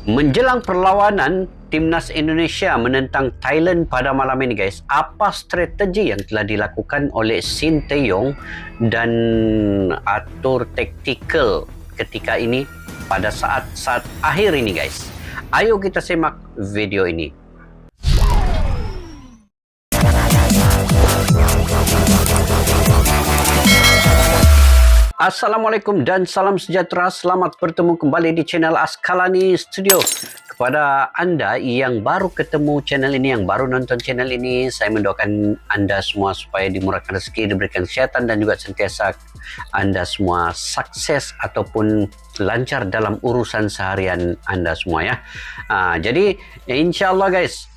Menjelang perlawanan Timnas Indonesia menentang Thailand pada malam ini guys, apa strategi yang telah dilakukan oleh Sinteyong dan atur taktikal ketika ini pada saat akhir ini guys? Ayo kita simak video ini. Assalamualaikum dan salam sejahtera. Selamat bertemu kembali di channel Askalani Studio. Kepada anda yang baru ketemu channel ini, yang baru nonton channel ini, saya mendoakan anda semua supaya dimurahkan rezeki, diberikan kesehatan, dan juga sentiasa anda semua sukses ataupun lancar dalam urusan seharian anda semua ya. Jadi insyaallah guys,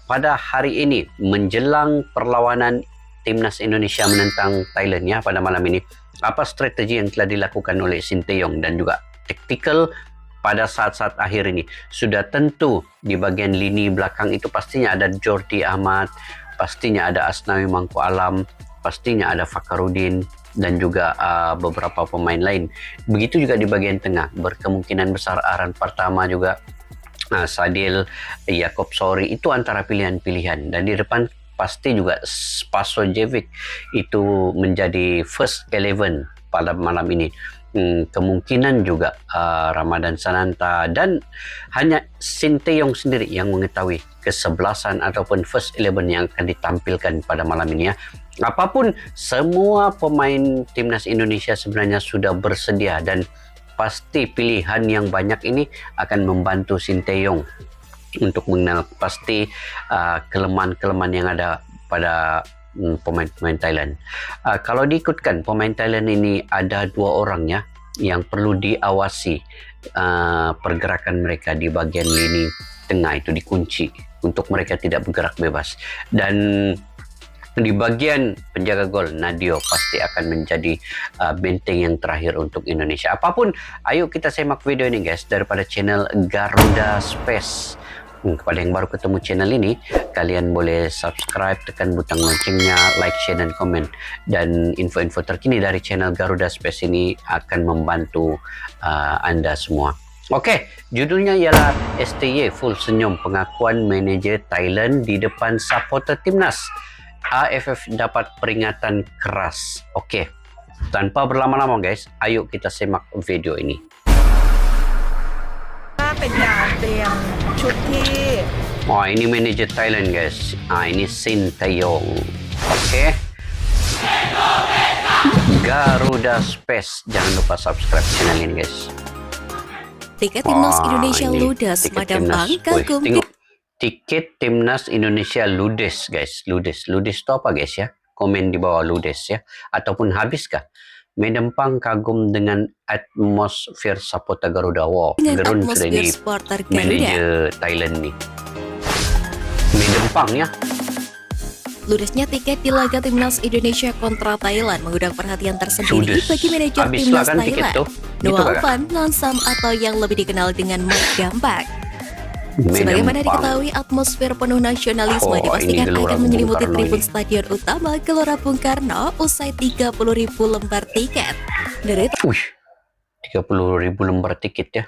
pada hari ini menjelang perlawanan Timnas Indonesia menentang Thailand ya pada malam ini, apa strategi yang telah dilakukan oleh Sinteyong dan juga taktikal pada saat-saat akhir ini? Sudah tentu di bagian lini belakang itu pastinya ada Jordi Amat, pastinya ada Asnawi Mangku Alam, pastinya ada Fakhrudin dan juga beberapa pemain lain. Begitu juga di bagian tengah, berkemungkinan besar Aran pertama juga Sadil, Yakob Sori, itu antara pilihan-pilihan. Dan di depan pasti juga Spasojevic itu menjadi first 11 pada malam ini. Kemungkinan juga Ramadan Sananta, dan hanya Sinteyong sendiri yang mengetahui kesebelasan ataupun first 11 yang akan ditampilkan pada malam ini ya. Apapun, semua pemain Timnas Indonesia sebenarnya sudah bersedia, dan pasti pilihan yang banyak ini akan membantu Sinteyong untuk mengenal pasti kelemahan-kelemahan yang ada pada pemain-pemain Thailand. Kalau diikutkan, pemain Thailand ini ada 2 orang ya yang perlu diawasi pergerakan mereka di bagian lini tengah, itu dikunci untuk mereka tidak bergerak bebas. Dan di bagian penjaga gol, Nadio pasti akan menjadi benteng yang terakhir untuk Indonesia. Apapun, ayo kita simak video ini guys daripada channel Garuda Space. Kepada yang baru ketemu channel ini, kalian boleh subscribe, tekan butang loncengnya, like, share, dan komen. Dan info-info terkini dari channel Garuda Space ini akan membantu anda semua. Oke, judulnya ialah STY Full Senyum, pengakuan manajer Thailand di depan supporter Timnas. AFF dapat peringatan keras. Oke, tanpa berlama-lama guys, ayo kita simak video ini. เป็นการเตรียมชุดที่ ini manajer Thailand guys. Ini Sinteyong. Oke. Garuda Space. Jangan lupa subscribe channel ini guys. Tiket Timnas Indonesia ludes, Madam Bang kagum. Tengok tiket Timnas Indonesia ludes guys. Ludes itu apa guys ya? Komen di bawah ludes ya. Ataupun habiskah? Madam Pang kagum dengan atmosfer supporter Garuda. Wow, Gerun sudah ini manajer Thailand nih. Madam Pang ya. Ludesnya tiket di laga Timnas Indonesia kontra Thailand mengundang perhatian tersendiri bagi manajer Timnas Thailand, Noah Van Lansam, atau yang lebih dikenal dengan Madam Pang. Sebagaimana diketahui, atmosfer penuh nasionalisme dipastikan akan menyelimuti tribun stadion utama Gelora Bung Karno usai 30.000 lembar tiket. Dari 30.000 lembar tiket ya.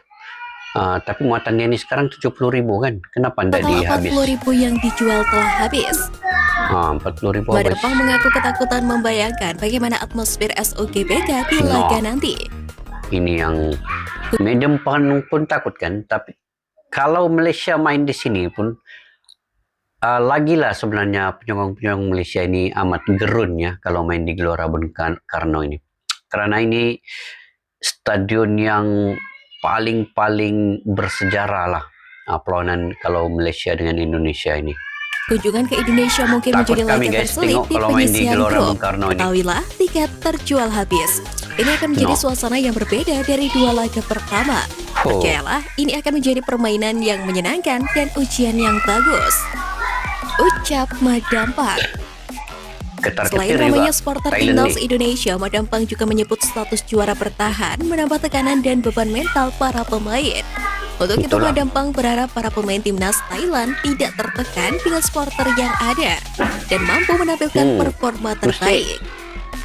Tapi muatannya ini sekarang 70.000 kan? Kenapa tidak dihabis? 40.000 yang dijual telah habis. 40.000 Madam Pang mengaku ketakutan membayangkan bagaimana atmosfer SOGBK di laga nanti. Ini yang Madam Pang pun takut kan, tapi kalau Malaysia main di sini pun lagilah sebenarnya penyokong-penyokong Malaysia ini amat gerun ya kalau main di Gelora Bung Karno ini. Karena ini stadion yang paling bersejarah lah perlawanan kalau Malaysia dengan Indonesia ini. Kunjungan ke Indonesia mungkin menjadi laga tersulit di penyisian grup. Ketahuilah, tiket terjual habis. Ini akan menjadi suasana yang berbeda dari 2 laga pertama. Percayalah, ini akan menjadi permainan yang menyenangkan dan ujian yang bagus, ucap Madam Pang. Selain namanya supporter Timnas Indonesia, Madam Pang juga menyebut status juara bertahan menambah tekanan dan beban mental para pemain. Untuk itu, Madam Pang berharap para pemain Timnas Thailand tidak tertekan dengan supporter yang ada dan mampu menampilkan performa terbaik.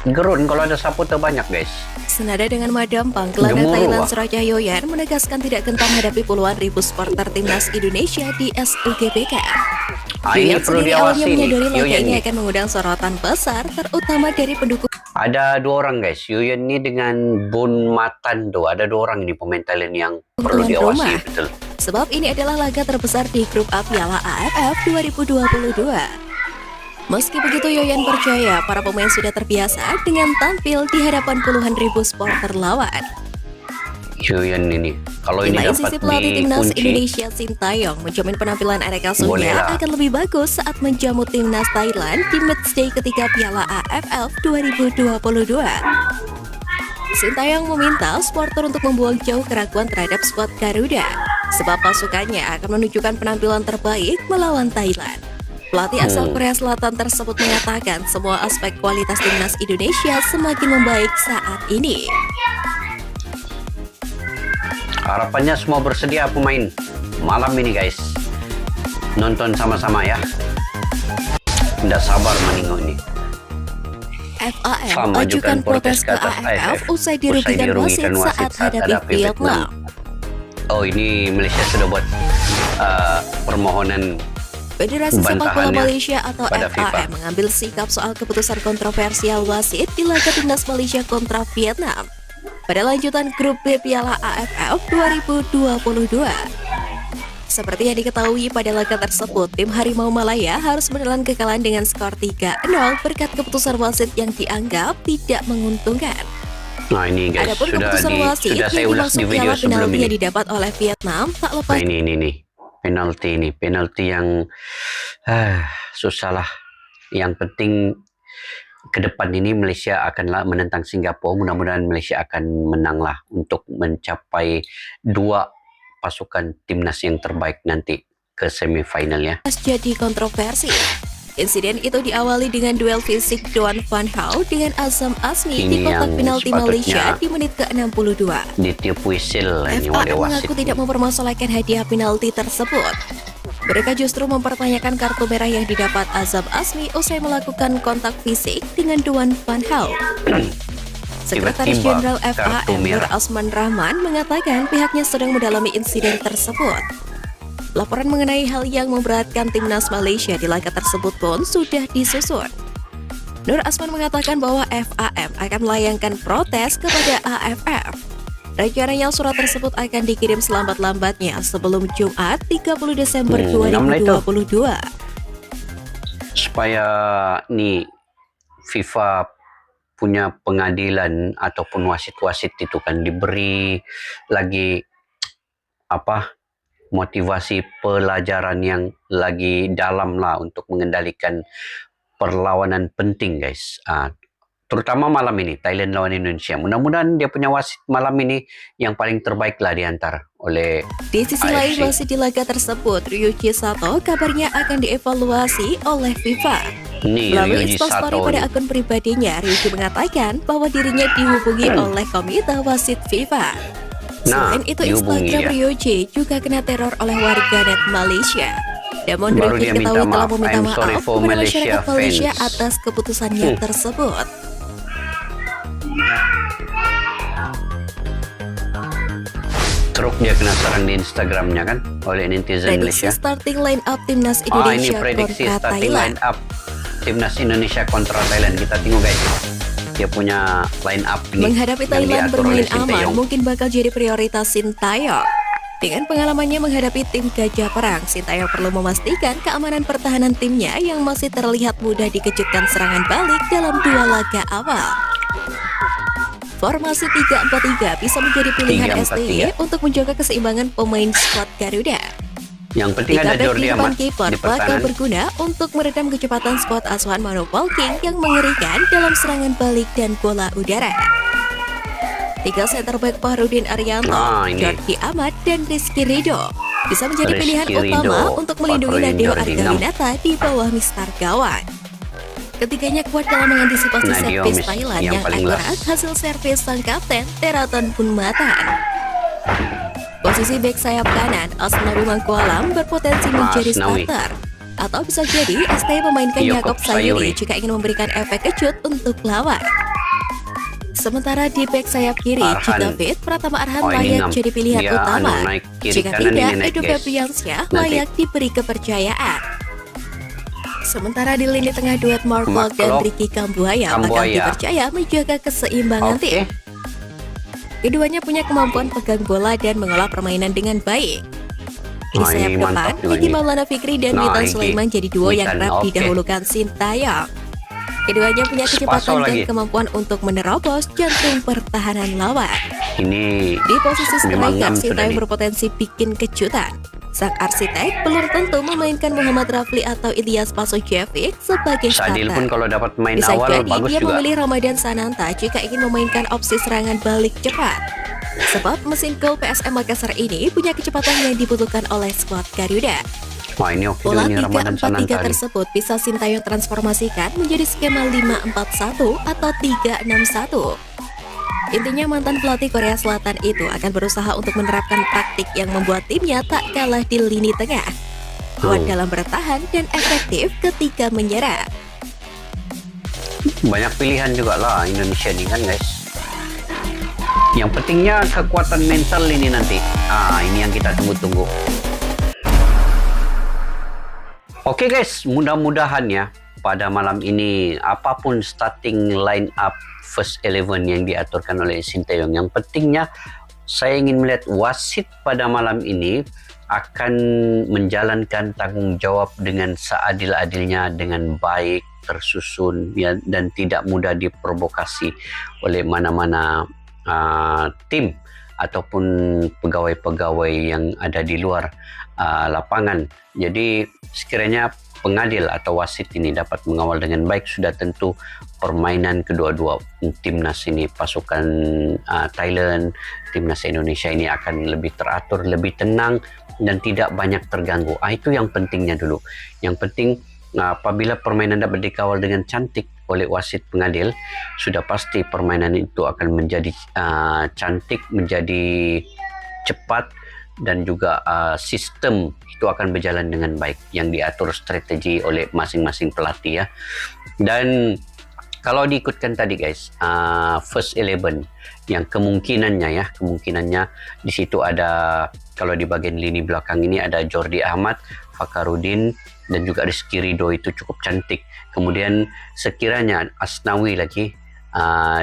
gerun kalau ada supporter banyak, guys. Senada dengan Madam Pang, gelandang Gemuruh, Thailand wah. Surya Yoyan menegaskan tidak gentar hadapi puluhan ribu supporter timnas Indonesia di SUGBK. Ini Yoyan perlu sendiri diawasi awalnya nih, menyadari laga Yoyan ini nih. akan mengundang sorotan besar, terutama dari pendukung Ada 2 orang, guys. Yoyan ini dengan Bun Matan tuh. Ada 2 orang ini pemain Thailand yang perlu tuan diawasi, rumah. betul. Sebab ini adalah laga terbesar di grup A Piala AFF 2022. Meski begitu, Yoyan percaya para pemain sudah terbiasa dengan tampil di hadapan puluhan ribu supporter lawan. Yoyan ini, kalau Di ini lain dapat sisi, pelatih timnas dikunci, Indonesia Sintayong menjamin penampilan Area Boleh Kasunya lah. akan lebih bagus saat menjamu timnas Thailand di matchday ketiga Piala AFF 2022. Sintayong meminta supporter untuk membuang jauh keraguan terhadap skuad Garuda, sebab pasukannya akan menunjukkan penampilan terbaik melawan Thailand. Pelatih asal Korea Selatan tersebut mengatakan semua aspek kualitas timnas Indonesia semakin membaik saat ini. harapannya semua bersedia pemain malam ini, guys. Nonton sama-sama ya. Nggak sabar menengok ini. FAM mengajukan protes ke AFF usai dirugikan wasit saat hadapi Vietnam. Oh, ini Malaysia sudah buat permohonan Federasi Sepak Bola bantahannya Malaysia atau pada FIFA. FAM mengambil sikap soal keputusan kontroversial wasit di laga timnas Malaysia kontra Vietnam pada lanjutan grup B Piala AFF 2022. Seperti yang diketahui pada laga tersebut, tim Harimau Malaya harus menelan kekalahan dengan skor 3-0 berkat keputusan wasit yang dianggap tidak menguntungkan. Nah, ini guys, Adapun sudah keputusan wasit sudah saya yang ulas di dimaksud video piala sebelum penalti ini. yang didapat oleh Vietnam tak Nah, lepas ini penalti yang susah lah. Yang penting ke depan ini Malaysia akan menentang Singapura. Mudah-mudahan Malaysia akan menang lah untuk mencapai 2 pasukan timnas yang terbaik nanti ke semifinal ya. jadi kontroversi. Insiden itu diawali dengan duel fisik Doan Van Hal dengan Azam Azmi di Ini kotak yang penalti sepatutnya Malaysia di menit ke-62. Ditiup whistle ini oleh FAM wasit. mengaku tidak mempermasalahkan hadiah penalti tersebut. Mereka justru mempertanyakan kartu merah yang didapat Azam Azmi usai melakukan kontak fisik dengan Doan Van Hal. Sekretaris Tiba-tiba Jenderal kartu FAM Nur merah. Asman Rahman mengatakan pihaknya sedang mendalami insiden tersebut. Laporan mengenai hal yang memberatkan timnas Malaysia di laga tersebut pun sudah disusun. Nur Asman mengatakan bahwa FAM akan melayangkan protes kepada AFF. Rencananya surat tersebut akan dikirim selambat-lambatnya sebelum Jumat 30 Desember 2022. Supaya nih FIFA punya pengadilan ataupun wasit-wasit itu kan diberi lagi motivasi pelajaran yang lagi dalam lah untuk mengendalikan perlawanan penting, guys. Terutama malam ini Thailand lawan Indonesia. Mudah-mudahan dia punya wasit malam ini yang paling terbaik lah diantar oleh Di sisi AFC. lain, wasit di laga tersebut, Ryuji Sato kabarnya akan dievaluasi oleh FIFA. Nih Melalui Ryuji instastory Sato pada nih. akun pribadinya, Ryuji mengatakan bahwa dirinya dihubungi oleh komite wasit FIFA. Nah, Selain itu, dihubungi Instagram ya. Ryuji juga kena teror oleh warganet Malaysia. Namun Baru Ryuji dia minta diketahui telah maaf. meminta I'm sorry maaf for kepada Malaysia masyarakat Malaysia fans. atas keputusannya tersebut. Truk dia kena serang di Instagramnya kan oleh netizen Prediksi Malaysia. starting line up timnas Ini Indonesia prediksi kontra starting Thailand. line up timnas Indonesia kontra Thailand. Kita tengok, guys. Dia punya line up ini Menghadapi yang Thailand diatur oleh bermain aman Sintayong. mungkin bakal jadi prioritas Sintayong. Dengan pengalamannya menghadapi tim Gajah Perang, Sintayong perlu memastikan keamanan pertahanan timnya yang masih terlihat mudah dikejutkan serangan balik dalam 2 laga awal. Formasi 3-4-3 bisa menjadi pilihan 3-4-3. STY untuk menjaga keseimbangan pemain skuad Garuda. Yang penting ada 3 back Jordi di Amat depan kiper di bakal pertahanan. berguna untuk meredam kecepatan skuad asuhan Manu Polking yang mengerikan dalam serangan balik dan bola udara. 3 center back Fahrudin Arianto, Nah, ini. Jordi Amat, dan Rizky Ridho bisa menjadi Rizky pilihan Ridho, utama untuk melindungi Fahrudin Nadeo Jordi, Argalinata di bawah mistar gawang. Ketiganya kuat dalam mengantisipasi Nadeo servis Mis- Thailand yang yang paling akurat last. hasil servis sang kapten Teraton Punmatan. Posisi bek sayap kanan Asnawi Mangkualam berpotensi menjadi Asnawi. starter. Atau bisa jadi STY memainkan Yaakob Yaakob Sayuri Sayuri. jika ingin memberikan efek kejut untuk lawan. Sementara di back sayap kiri, jika fit, Pratama Arhan ini layak jadi pilihan dia utama. naik kiri Jika kanan tidak, ini naik, Edo guys. Febriansyah Nanti. layak diberi kepercayaan. Sementara di lini tengah duet Mark Klok dan Ricky Kambuaya bakal dipercaya menjaga keseimbangan tim. Keduanya punya kemampuan pegang bola dan mengolah permainan dengan baik. Di sayap depan, Egy Maulana Fikri dan Witan Sulaiman jadi duo yang kerap didahulukan Sintayong. Keduanya punya kecepatan dan kemampuan untuk menerobos jantung pertahanan lawan. Ini di posisi striker, Sintayong berpotensi bikin kejutan. Sang arsitek belum tentu memainkan Muhammad Rafli atau Ilyas Pasojevic sebagai starter. Sadil pun kalau dapat main Bisa awal jadi bagus dia juga. memilih Ramadan Sananta jika ingin memainkan opsi serangan balik cepat. Sebab mesin gol PSM Makassar ini punya kecepatan yang dibutuhkan oleh skuad Garuda. Wah, ini oke Pola ini Ramadan 3-4-3 Sananta tersebut bisa Sintayong transformasikan menjadi skema 5-4-1 atau 3-6-1. Intinya mantan pelatih Korea Selatan itu akan berusaha untuk menerapkan praktik yang membuat timnya tak kalah di lini tengah, kuat dalam bertahan dan efektif ketika menyerang. Banyak pilihan juga lah Indonesia ini kan, guys. Yang pentingnya kekuatan mental ini nanti. Ini yang kita tunggu-tunggu. Oke guys, mudah-mudahan ya pada malam ini apapun starting line up first 11 yang diaturkan oleh Sintayong, yang pentingnya saya ingin melihat wasit pada malam ini akan menjalankan tanggung jawab dengan seadil-adilnya, dengan baik, tersusun ya, dan tidak mudah diprovokasi oleh mana-mana tim ataupun pegawai-pegawai yang ada di luar lapangan. Jadi sekiranya pengadil atau wasit ini dapat mengawal dengan baik, sudah tentu permainan kedua-dua timnas ini, pasukan Thailand, timnas Indonesia ini akan lebih teratur, lebih tenang dan tidak banyak terganggu. Itu yang pentingnya dulu. Yang penting apabila permainan dapat dikawal dengan cantik oleh wasit pengadil, sudah pasti permainan itu akan menjadi cantik, menjadi cepat, dan juga sistem itu akan berjalan dengan baik yang diatur strategi oleh masing-masing pelatih ya. Dan kalau diikutkan tadi guys, first 11 yang kemungkinannya di situ ada, kalau di bagian lini belakang ini ada Jordi Ahmad, Fakarudin, dan juga Rizky Ridho, itu cukup cantik. Kemudian sekiranya Asnawi lagi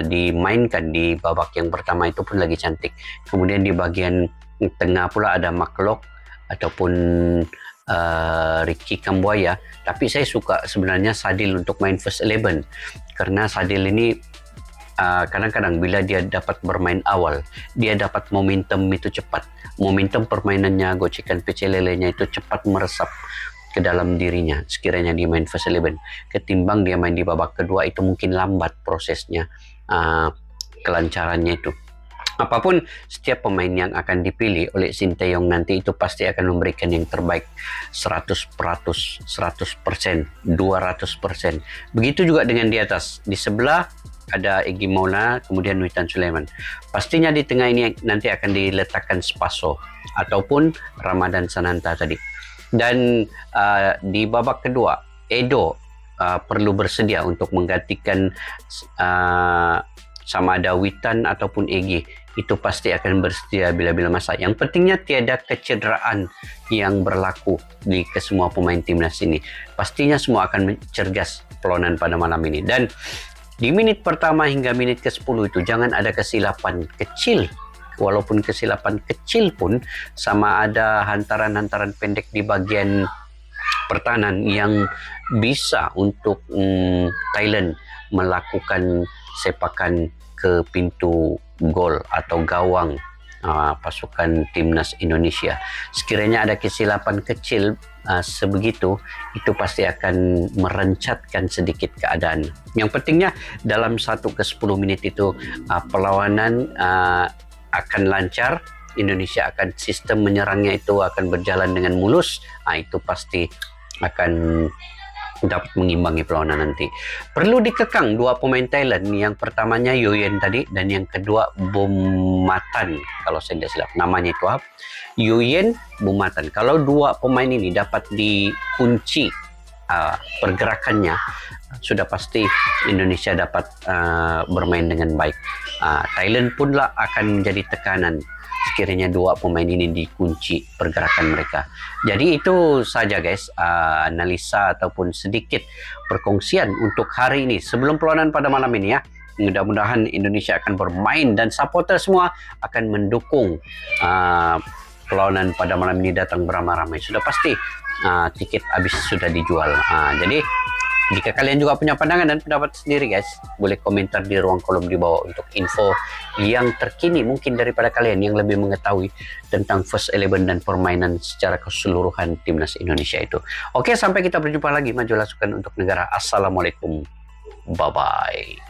dimainkan di babak yang pertama, itu pun lagi cantik. Kemudian di bagian tengah pula ada Maklok ataupun Ricky Kambuaya, tapi saya suka sebenarnya Sadil untuk main first 11 karena Sadil ini kadang-kadang bila dia dapat bermain awal, dia dapat momentum itu cepat, momentum permainannya, gocekan pecelelenya itu cepat meresap ke dalam dirinya sekiranya dia main first 11, ketimbang dia main di babak kedua itu mungkin lambat prosesnya, kelancarannya itu. Apapun setiap pemain yang akan dipilih oleh Sintayong nanti itu pasti akan memberikan yang terbaik 100%, 100%, 200%. Begitu juga dengan di atas. Di sebelah ada Egy Maulana, kemudian Witan Sulaiman. Pastinya di tengah ini nanti akan diletakkan Spaso ataupun Ramadan Sananta tadi. Dan di babak kedua, Edo perlu bersedia untuk menggantikan sama ada Witan ataupun Egy. Itu pasti akan bersedia bila-bila masa. Yang pentingnya tiada kecederaan yang berlaku di kesemua pemain timnas ini. Pastinya semua akan cergas pelonan pada malam ini. Dan di menit pertama hingga menit ke-10 itu jangan ada kesilapan kecil. Walaupun kesilapan kecil pun, sama ada hantaran-hantaran pendek di bagian pertahanan yang bisa untuk Thailand melakukan sepakan ke pintu gol atau gawang pasukan timnas Indonesia. Sekiranya ada kesilapan kecil sebegitu, itu pasti akan merencatkan sedikit keadaan. Yang pentingnya dalam 1 ke 10 menit itu perlawanan akan lancar, Indonesia akan, sistem menyerangnya itu akan berjalan dengan mulus. Itu pasti akan dapat mengimbangi perlawanan nanti. Perlu dikekang dua pemain Thailand, yang pertamanya Yoyen tadi dan yang kedua Bumatan, kalau saya tidak silap namanya itu Yoyen Bumatan. Kalau dua pemain ini dapat dikunci pergerakannya, sudah pasti Indonesia dapat bermain dengan baik. Thailand pun lah akan menjadi tekanan sekiranya dua pemain ini dikunci pergerakan mereka. Jadi itu saja guys, analisa ataupun sedikit perkongsian untuk hari ini sebelum perlawanan pada malam ini ya. Mudah-mudahan Indonesia akan bermain dan supporter semua akan mendukung perlawanan pada malam ini datang beramai-ramai. Sudah pasti tiket habis sudah dijual. Jadi jika kalian juga punya pandangan dan pendapat sendiri guys, boleh komentar di ruang kolom di bawah untuk info yang terkini mungkin daripada kalian yang lebih mengetahui tentang First 11 dan permainan secara keseluruhan timnas Indonesia itu. Oke, sampai kita berjumpa lagi. Majulah sukan untuk negara. Assalamualaikum. Bye-bye.